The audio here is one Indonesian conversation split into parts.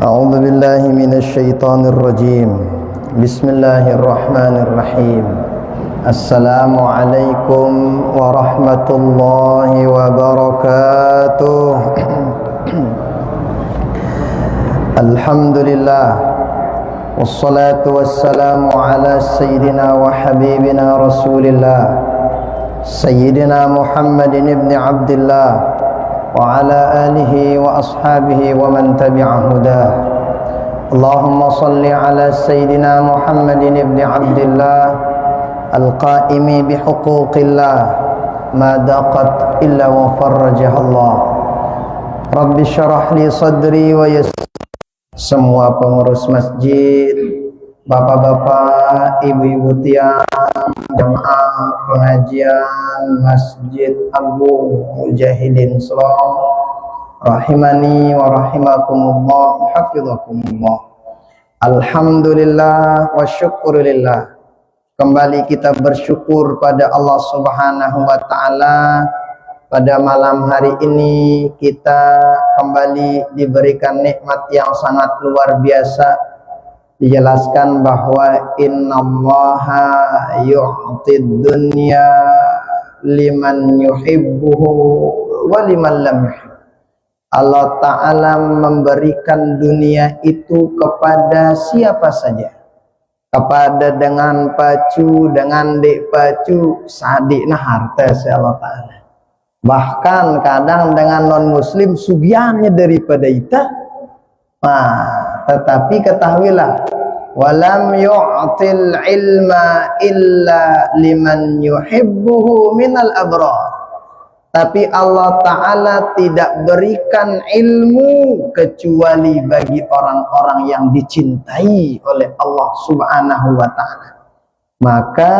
أعوذ بالله من الشيطان الرجيم. بسم الله الرحمن الرحيم. السلام عليكم ورحمة الله وبركاته. الحمد لله والصلاة والسلام على سيدنا وحبيبنا رسول الله سيدنا محمد بن عبد الله وعلى آله وأصحابه ومن تبع هداه. اللهم صل على سيدنا محمد بن عبد الله القائم بحقوق الله ما ضاقت إلا وفرجها الله. رب اشرح لي صدري ويسر. Semua pengurus masjid, bapak-bapak, ibu-ibu tiang, jamaah pengajian Masjid Abu Mujahidin Selong, rahimani wa rahimakumullah, hafizakumullah. Alhamdulillah wa syukurillah. Kembali kita bersyukur pada Allah Subhanahu wa ta'ala. Pada malam hari ini kita kembali diberikan nikmat yang sangat luar biasa. Dijelaskan bahwa innallaha yu'tid dunya liman yuhibbuhu wa liman lam yuhib. Allah Ta'ala memberikan dunia itu kepada siapa saja, kepada dengan pacu, dengan dek pacu, sadikna harta si Allah Ta'ala. Bahkan kadang dengan non muslim sugiannya daripada kita. Nah, tetapi ketahuilah, walam yu'til ilma illa liman yuhibbuhu minal abrar. Tapi Allah Ta'ala tidak berikan ilmu kecuali bagi orang-orang yang dicintai oleh Allah Subhanahu wa ta'ala. Maka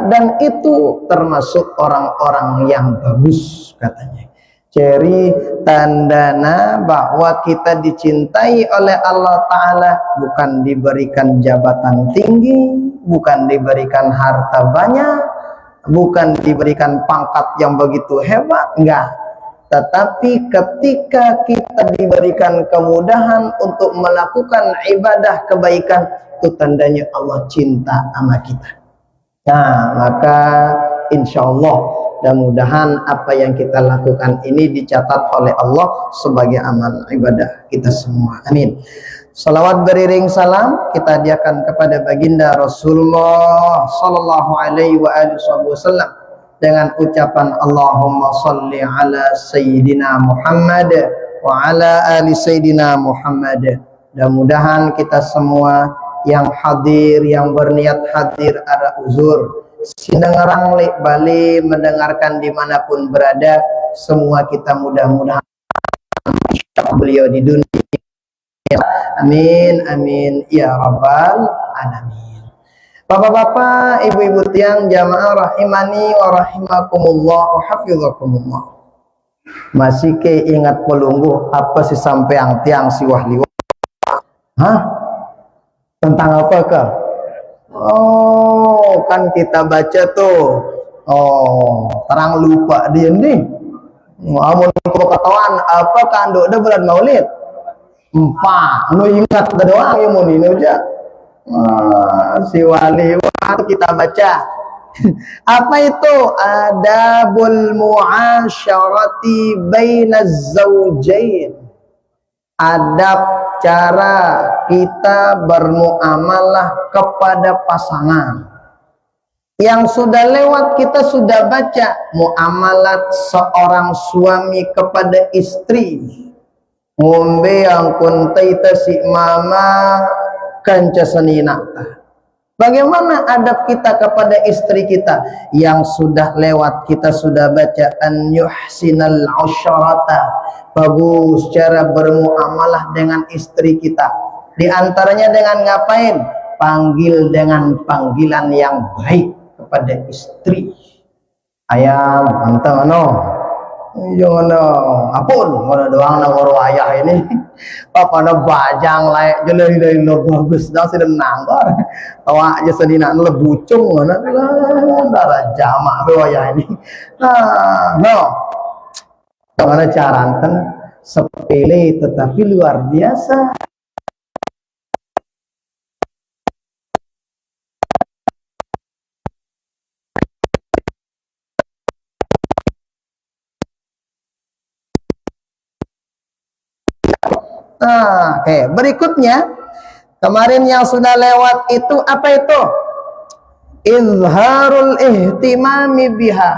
dan itu termasuk orang-orang yang bagus katanya. Jadi tandana bahwa kita dicintai oleh Allah Ta'ala bukan diberikan jabatan tinggi, bukan diberikan harta banyak, bukan diberikan pangkat yang begitu hebat, enggak. Tetapi ketika kita diberikan kemudahan untuk melakukan ibadah kebaikan, itu tandanya Allah cinta sama kita. Nah, maka insya Allah mudah-mudahan apa yang kita lakukan ini dicatat oleh Allah sebagai amal ibadah kita semua. Amin. Salawat beriring salam kita hadiahkan kepada baginda Rasulullah sallallahu alaihi wa alihi wasallam dengan ucapan Allahumma salli ala sayyidina Muhammad wa ala ali sayyidina Muhammad. Mudah-mudahan kita semua yang hadir, yang berniat hadir ada uzur, sindengarang lek balik mendengarkan dimanapun berada, semua kita mudah-mudahan beliau di dunia. Amin amin ya rabbal alamin. Bapak-bapak, ibu-ibu tiang jamaah rahimani wa rahimakumullah wa hafizakumullah. Masih ke ingat pelungguh apa sih sampai yang tiang si wahli? Hah? Tentang apa ke? Oh, kan kita baca tuh. Oh, terang lupa dia nih. Amun ketahuan apa kan do bulan Maulid? Empat. Nu ingat doang ya mun ini aja. Si wali waktu kita baca. Apa itu? Adabul muasyarati bainaz zawjain. Adab cara kita bermuamalah kepada pasangan. Yang sudah lewat kita sudah baca muamalat seorang suami kepada istri. Ngombe yang kuntaita si mama kanca seninata. Bagaimana adab kita kepada istri kita? Yang sudah lewat kita sudah baca an yuhsinal usyarata. Bagus cara bermuamalah dengan istri kita. Di antaranya dengan ngapain? Panggil dengan panggilan yang baik kepada istri. Ayam, anteng no. Jangan apun mana doang nangor ayah ini. Apa na bajang layak jelai lo bagus dah sudah nangor. Tawa aja sedina lebucung mana darah jamak ayah ini. Nah, no. Bagaimana cara sepele tetapi luar biasa. Oke, berikutnya kemarin yang sudah lewat itu apa itu? Izharul ihtimami biha.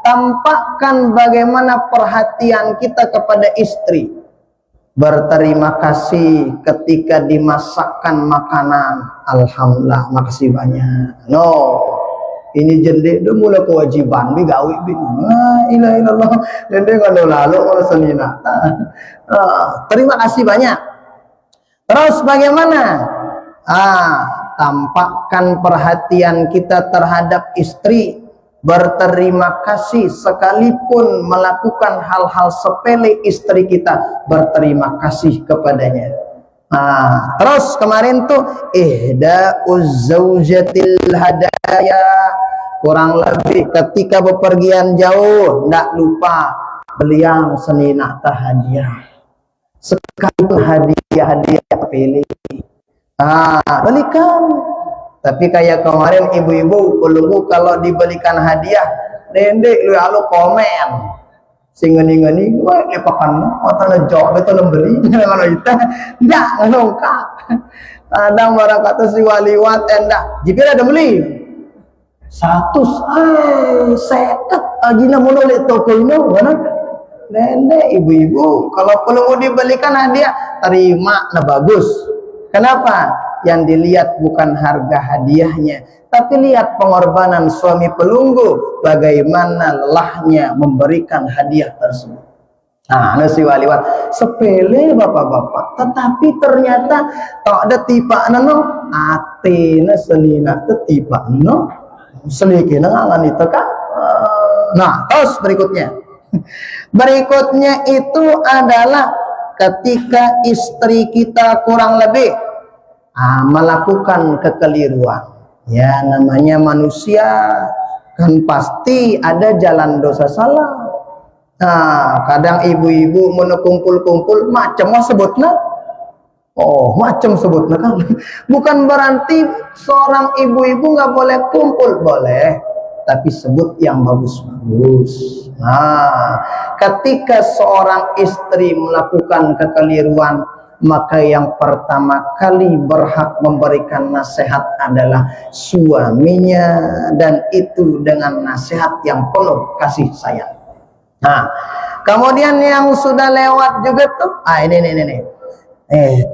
Tampakkan bagaimana perhatian kita kepada istri. Berterima kasih ketika dimasakkan makanan. Alhamdulillah, makasih banyak. No, ini jendek dia mula kewajiban bi gawe bi. La ilaha illallah. Jendek kalau lalu kalau senina. Terima kasih banyak. Terus bagaimana? Tampakkan perhatian kita terhadap istri. Berterima kasih sekalipun melakukan hal-hal sepele istri kita, berterima kasih kepadanya. Terus kemarin tuh ihda'uz zaujatil hadaya, kurang lebih ketika bepergian jauh ndak lupa beliang senina hadiah. Sekalipun hadiah pilih. Belikan. Tapi kayak kemarin ibu-ibu pelunggu kalau dibelikan hadiah, dendek lu alu komen. Sing ngeni-ngeni, wah lepakan matane jok betul beli ngono itu. Ndak ngelongkak. Kadang barang kata si waliwat endak. Jika ada beli 100 seket ajina mono le toko ini mana? Dendek ibu-ibu kalau pelunggu dibelikan hadiah, terima nah bagus. Kenapa? Yang dilihat bukan harga hadiahnya, tapi lihat pengorbanan suami pelunggu, bagaimana lelahnya memberikan hadiah tersebut. Nasi waliwat sepele bapak-bapak, tetapi ternyata tak ada tipa nano ate na selina tipa no seliki nangan itu kan. Terus berikutnya itu adalah ketika istri kita kurang lebih melakukan kekeliruan. Ya, namanya manusia kan pasti ada jalan dosa salah. Kadang ibu-ibu mau kumpul-kumpul macam sebutna. Macam sebutna kan. Bukan berarti seorang ibu-ibu nggak boleh kumpul, boleh, tapi sebut yang bagus-bagus. Ketika seorang istri melakukan kekeliruan, maka yang pertama kali berhak memberikan nasihat adalah suaminya, dan itu dengan nasihat yang penuh kasih sayang. Kemudian yang sudah lewat juga tuh, ini.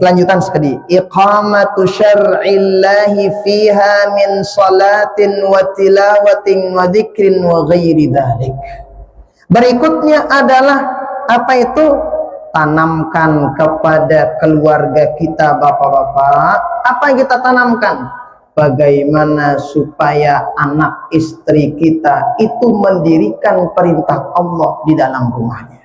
Kelanjutan sekali. Iqamatu syar'illahi fiha min salatin wa tilawatin wa dzikrin wa ghairi dzalik. Berikutnya adalah apa itu? Tanamkan kepada keluarga kita bapak-bapak. Apa yang kita tanamkan? Bagaimana supaya anak istri kita itu mendirikan perintah Allah di dalam rumahnya.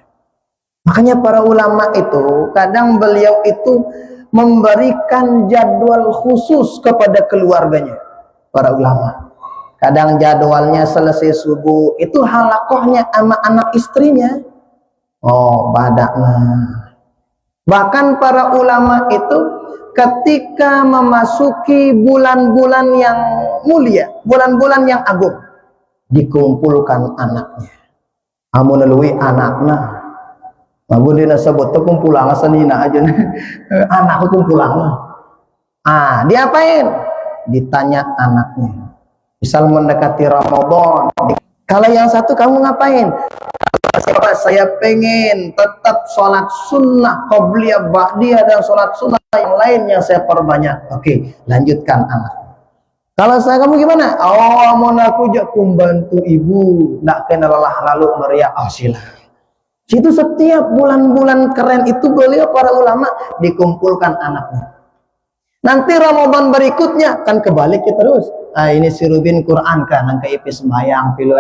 Makanya para ulama itu kadang beliau itu memberikan jadwal khusus kepada keluarganya. Para ulama kadang jadwalnya selesai subuh itu halakohnya sama anak istrinya. Bahkan para ulama itu ketika memasuki bulan-bulan yang mulia, bulan-bulan yang agung, dikumpulkan anaknya. Amunelui anaknya. Mabudina sebut tuh kumpulang senina aja. Anakku kumpulang. Diapain? Ditanya anaknya. Misal mendekati Ramadan. Kalau yang satu kamu ngapain? Saya pengen tetap sholat sunnah qobliyah ba'diyah dan sholat sunnah yang lain yang saya perbanyak. Oke, lanjutkan anak. Kalau saya, kamu gimana? Mau aku kumbantu ibu, ndak kena lelah lalu meriah. Sila. Itu setiap bulan-bulan keren itu beliau para ulama dikumpulkan anaknya. Nanti Ramadan berikutnya kan kebalik terus. Ini sirubin Quran kan, angka ipis sembayang pilu.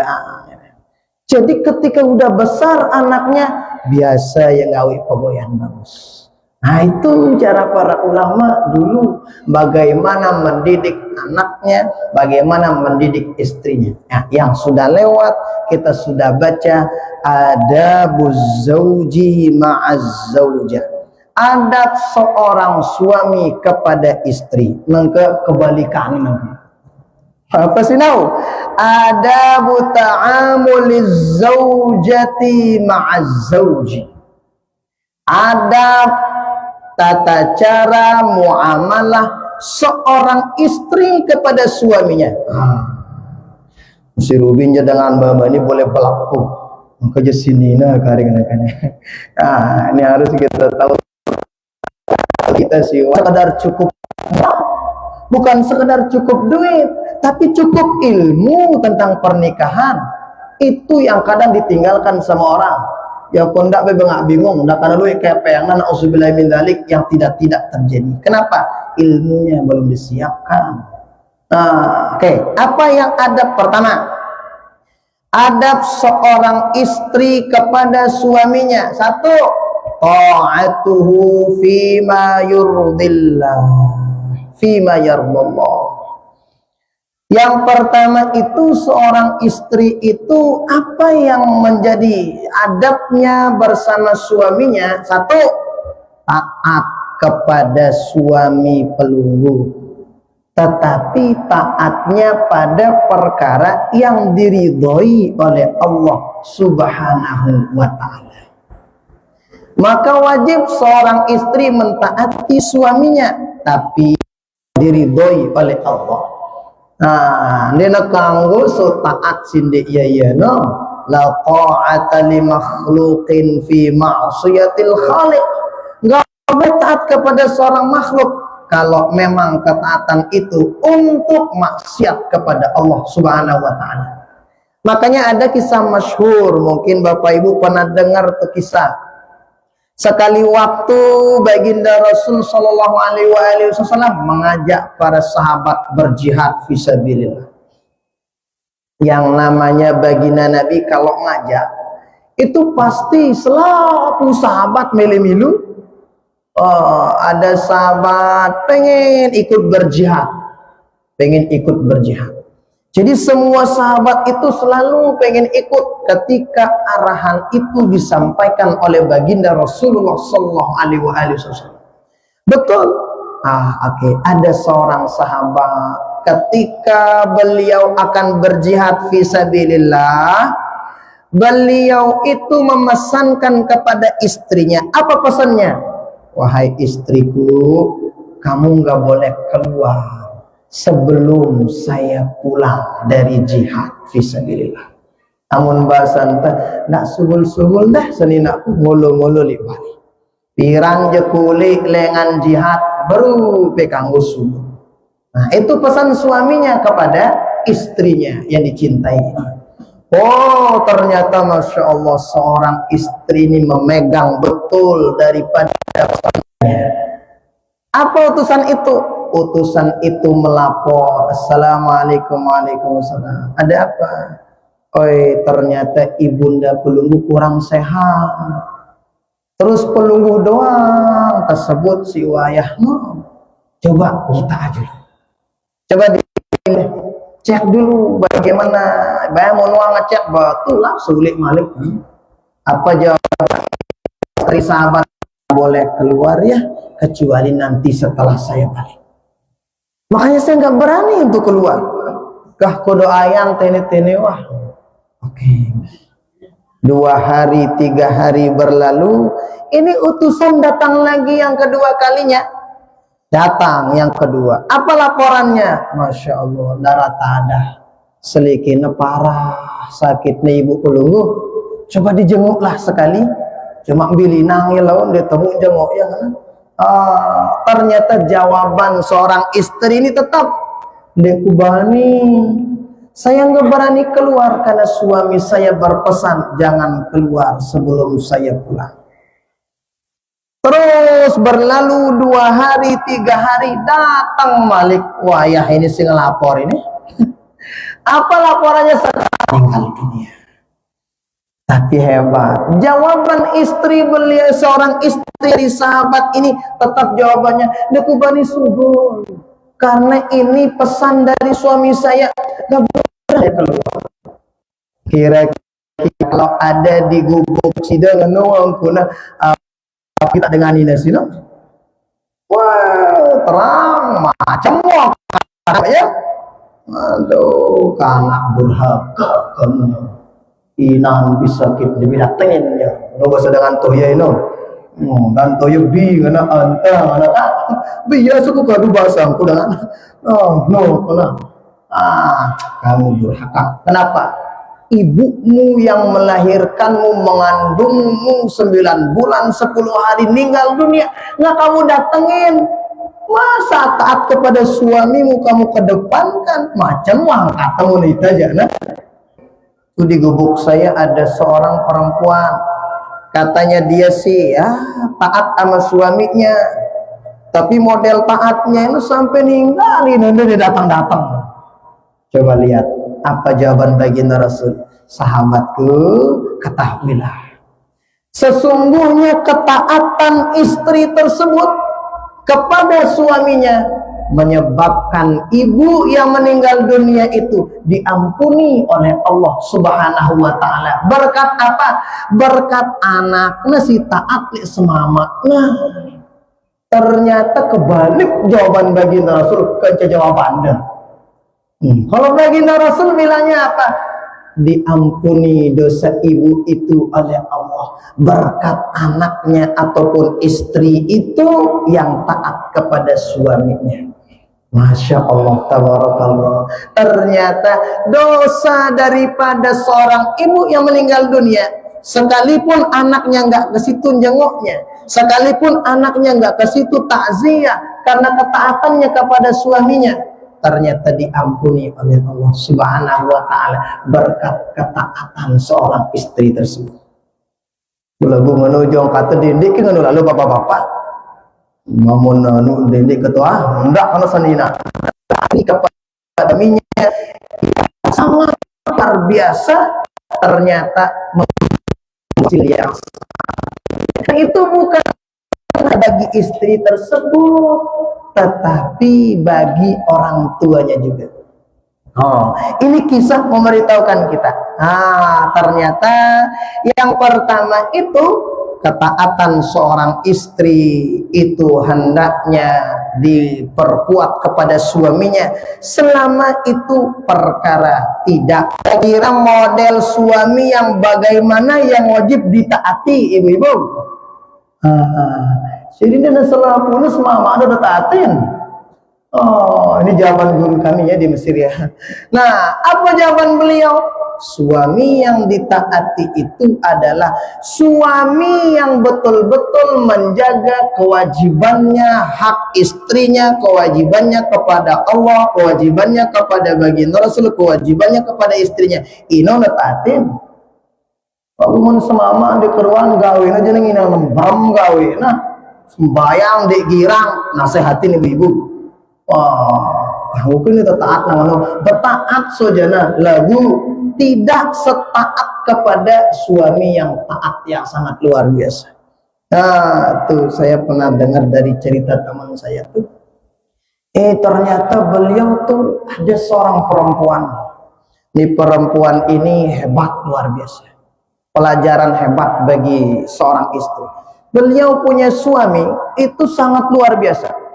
Jadi ketika udah besar anaknya, biasa yang gawe peboyan bagus. Itu cara para ulama dulu, bagaimana mendidik anaknya, bagaimana mendidik istrinya. Yang sudah lewat, kita sudah baca adabuz zauji ma'az zaujah. Adab seorang suami kepada istri. Nangka kebalikan nanti. Apa sih nau? Adabu ta'amuliz zaujati ma'az zauji. Adab tata cara muamalah seorang istri kepada suaminya. Si Rubin dengan Baba ini boleh pelaku. Maka je sini nah karing-karing. Ini harus kita tahu. Kita sih sekedar cukup, bukan sekedar cukup duit, tapi cukup ilmu tentang pernikahan. Itu yang kadang ditinggalkan sama orang. Ya kondak bebengak bingung, ndak kana lu kepeangan auzubillahi min dzalik yang tidak terjadi. Kenapa? Ilmunya belum disiapkan. Oke. Apa yang adab pertama? Adab seorang istri kepada suaminya. Satu, ta'atuhu fima yurdillah, fima yardallah. Yang pertama itu seorang istri itu apa yang menjadi adabnya bersama suaminya. Satu, taat kepada suami pelunggu, tetapi taatnya pada perkara yang diridhoi oleh Allah Subhanahu wa ta'ala. Maka wajib seorang istri mentaati suaminya, tapi diridhoi oleh Allah. Dina kanggo so taat sindik ya no. La ta'ata li makhluqin fi ma'siyatil khaliq. Enggak boleh taat kepada seorang makhluk kalau memang ketaatan itu untuk maksiat kepada Allah Subhanahu wa ta'ala. Makanya ada kisah masyhur, mungkin Bapak Ibu pernah dengar tuh kisah. Sekali waktu baginda Rasul sallallahu alaihi wasallam mengajak para sahabat berjihad fisabilillah. Yang namanya baginda Nabi kalau ngajak itu pasti selalu sahabat milih-milih. Ada sahabat pengen ikut berjihad, jadi semua sahabat itu selalu pengen ikut ketika arahan itu disampaikan oleh baginda Rasulullah sallallahu alaihi wasallam. Betul. Oke. Ada seorang sahabat ketika beliau akan berjihad fisabilillah, beliau itu memesankan kepada istrinya. Apa pesannya? Wahai istriku, kamu nggak boleh keluar sebelum saya pulang dari jihad fisabilillah. Amun bahasan nak suhul dah seninaku ngolo-ngolo li bali. Pirang je kulik lengan jihad baru pekanggo subuh. Nah, itu pesan suaminya kepada istrinya yang dicintai. Oh, ternyata Masya Allah seorang istri ini memegang betul daripada pesannya. Apa utusan itu? Utusan itu melapor. Assalamualaikum, waalaikumsalam. Ada apa? Oi, ternyata ibunda pelunggu kurang sehat. Terus pelunggu doang tersebut si wayahmu. Coba kita aja. Coba cek dulu bagaimana. Bayang mau ngecek batulah sulit malik. Apa jawaban istri sahabat? Boleh keluar ya, kecuali nanti setelah saya balik. Makanya saya nggak berani untuk keluar. Kah kodo ayang tene wah. Oke. 2 hari 3 hari berlalu, ini utusan datang lagi yang kedua kalinya. Datang yang kedua. Apa laporannya? Masya Allah, darah tadah, selikina parah, sakitnya ibu pelunggu. Coba dijenguklah sekali. Cuma bili nangil lawan dia temu jenguk ya kan? Ternyata jawaban seorang istri ini tetap dekubani. Saya nggak berani keluar karena suami saya berpesan jangan keluar sebelum saya pulang. Terus berlalu 2 hari 3 hari datang Malik. Wah ya ini sih ngelapor ini. Apa laporannya? Meninggal dunia. Tapi hebat, jawaban istri beliau, seorang istri dari sahabat ini tetap jawabannya dekubani subuh, karena ini pesan dari suami saya, gak boleh keluar. Kira-kira kalau ada di gubuk sidang nuang kuna kita dengan ini sih, wah terang macam ya, aduh kanak durhaka kamu. Inang bisa kita dibilang ya, no bahasa dengan tuh ya ino, Dan toyo bi kana anta kana biasa ku kadu bahasa aku dengan kamu durhaka. Kenapa? Ibumu yang melahirkanmu, mengandungmu 9 bulan 10 hari meninggal dunia, nggak kamu datengin. Masa taat kepada suamimu kamu kedepankan? Macam wang katamu itu aja nah. Itu di gubuk saya ada seorang perempuan, katanya dia sih ya taat sama suaminya, tapi model taatnya itu sampai ninggalin dia datang-datang. Coba lihat apa jawaban baginda Rasul. Sahabatku, ketahuilah sesungguhnya ketaatan istri tersebut kepada suaminya menyebabkan ibu yang meninggal dunia itu diampuni oleh Allah Subhanahu wa ta'ala. Berkat apa? Berkat anaknya si taat li semamaknya. Ternyata kebalik jawaban baginda Rasul ke jawabannya. Kalau baginda Rasul bilangnya apa? Diampuni dosa ibu itu oleh Allah berkat anaknya ataupun istri itu yang taat kepada suaminya. Masya Allah, tabarakallah. Ternyata dosa daripada seorang ibu yang meninggal dunia, sekalipun anaknya nggak ke situ jenguknya, sekalipun anaknya nggak ke situ takziah karena ketaatannya kepada suaminya, ternyata diampuni oleh Allah Subhanahu wa ta'ala berkat ketaatan seorang istri tersebut. Lagu menuju kata didik kan lalu bapak-bapak mamun nu didik ketua enggak kalau sendina ini kepada minyak sangat luar biasa, ternyata mengecil yang itu bukan bagi istri tersebut tetapi bagi orang tuanya juga. Ini kisah memberitahukan kita. Ternyata yang pertama itu ketaatan seorang istri itu hendaknya diperkuat kepada suaminya selama itu perkara tidak kira model suami yang bagaimana yang wajib ditaati ibu-ibu. Jadi dia selama semama ada taatin. Ini jawaban guru kami ya di Mesir ya. Nah, apa jawaban beliau? Suami yang ditaati itu adalah suami yang betul-betul menjaga kewajibannya, hak istrinya, kewajibannya kepada Allah, kewajibannya kepada baginda Rasul, kewajibannya kepada istrinya. Ino netaatin. Kalau mun semama di keruan gawe aja ning ina lembam gawe nah sembayang di girang nasehatin ibu-ibu. Mungkin itu taat namanya bertaat sojana lagu tidak setaat kepada suami yang taat yang sangat luar biasa. Nah, tuh saya pernah dengar dari cerita teman saya tuh. Ternyata beliau tuh ada seorang perempuan. Ini perempuan ini hebat luar biasa. Pelajaran hebat bagi seorang istri. Beliau punya suami itu sangat luar biasa.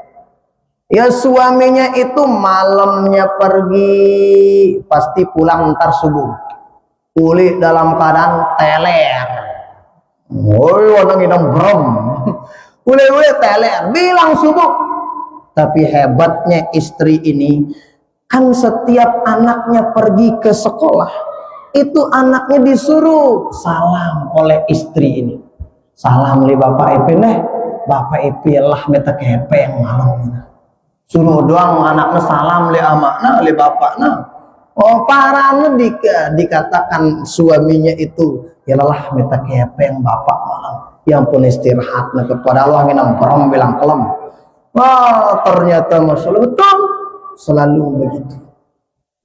Ya suaminya itu malamnya pergi, pasti pulang ntar subuh. Pulih dalam keadaan teler. Orang ngidam brom. Pulih teler, bilang subuh. Tapi hebatnya istri ini, kan setiap anaknya pergi ke sekolah, itu anaknya disuruh salam oleh istri ini. Salam li bapak Epi nih, bapak Epi lah meta kepeng malam. Suruh doang anaknya salam li amakna li bapakna. Parahnya dikatakan suaminya itu yalah meta kepeng bapak malam. Yang pun istirahatnya kepada Allah nginam perom bilang kelem. Ternyata masalah betul selalu begitu.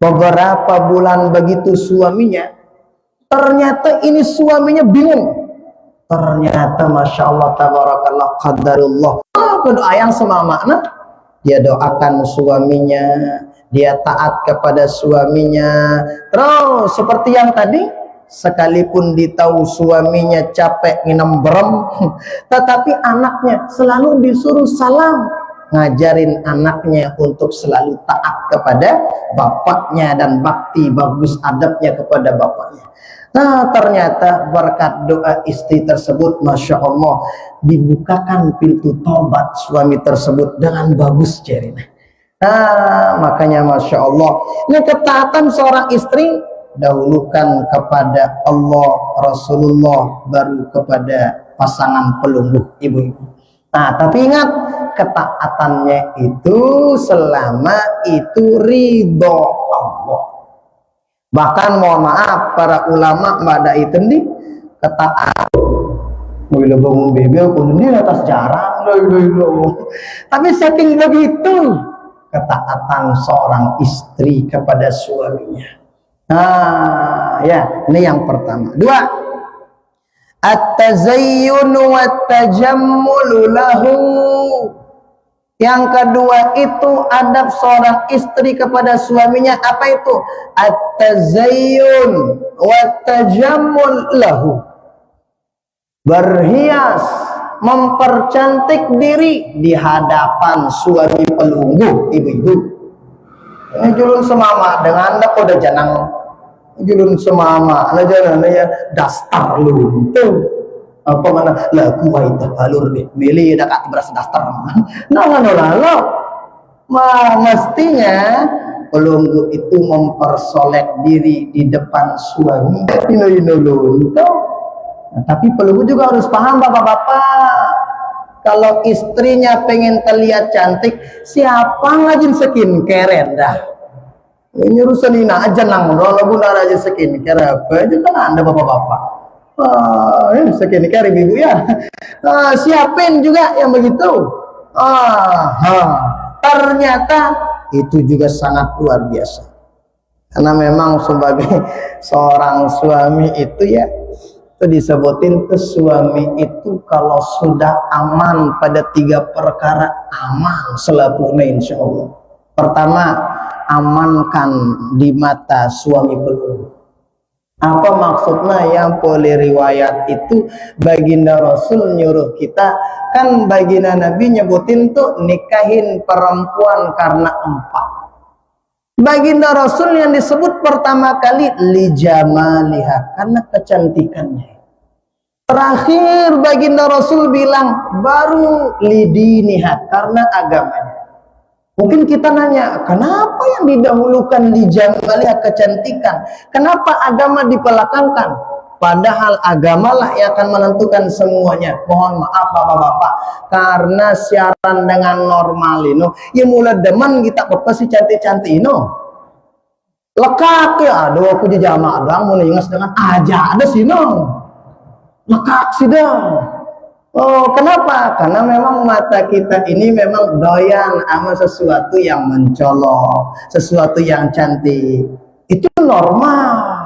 Beberapa bulan begitu suaminya, ternyata ini suaminya bingung. Ternyata Masya Allah tabarakallah qadarullah. Doa yang semamakna, dia doakan suaminya, dia taat kepada suaminya. Terus seperti yang tadi, sekalipun ditahu suaminya capek nginam berem, tetapi anaknya selalu disuruh salam. ngajarin anaknya untuk selalu taat kepada bapaknya dan bakti bagus adabnya kepada bapaknya. Nah, ternyata berkat doa istri tersebut, Masya Allah, dibukakan pintu tobat suami tersebut dengan bagus jarina. Nah, makanya Masya Allah, ini ketaatan seorang istri, dahulukan kepada Allah, Rasulullah, baru kepada pasangan pelungguh ibu-ibu. Nah, tapi ingat, ketaatannya itu selama itu ridho Allah. Bahkan mohon maaf, para ulama pada itu nih ketaatan boleh bangun bebel pun ini atas jarang loh. Tapi saking begitu ketaatan seorang istri kepada suaminya. Nah, ya, ini yang pertama. Dua, at-tazayyun wat-tajammul lahu. Yang kedua itu adab seorang istri kepada suaminya, apa itu? At-tazayyun wat-tajammul lahu. Berhias, mempercantik diri di hadapan suami pelungguh ibu-ibu. Ini julun semama dengan anda udah janang julun semama, ada jangan ya dastar lu tuh. Apa mana lagu itu alur deh milih dekat beras dastar nah mestinya pelunggu itu mempersolek diri di depan suami tapi pelunggu juga harus paham bapak-bapak, kalau istrinya pengen terlihat cantik, siapa ngajin skincare dah nyuruh Nina aja nang lo guna aja skincare apa aja kan anda bapak-bapak. Skincare ibu ya, siapin juga yang begitu. Ternyata itu juga sangat luar biasa, karena memang sebagai seorang suami itu ya, itu disebutin ke suami itu kalau sudah aman pada 3 perkara, aman selapuna insya Allah. Pertama, amankan di mata suami pelungguh. Apa maksudnya? Yang boleh riwayat itu baginda Rasul nyuruh kita, kan baginda Nabi nyebutin tuh nikahin perempuan karena 4. Baginda Rasul yang disebut pertama kali lijamaliha, karena kecantikannya. Terakhir baginda Rasul bilang baru lidiniha, karena agamanya. Mungkin kita nanya, kenapa yang didahulukan lijamaliha, kecantikan? Kenapa agama dibelakangkan? Padahal agamalah yang akan menentukan semuanya. Mohon maaf bapak-bapak, karena siaran dengan normal ini, ya mulai demen kita apa sih cantik-cantik ini. Lekak ya, aduh aku jamaah doang mau ingat dengan aja ada sih lekak sih dah. Oh, kenapa? Karena memang mata kita ini memang doyan sama sesuatu yang mencolok, sesuatu yang cantik. Itu normal.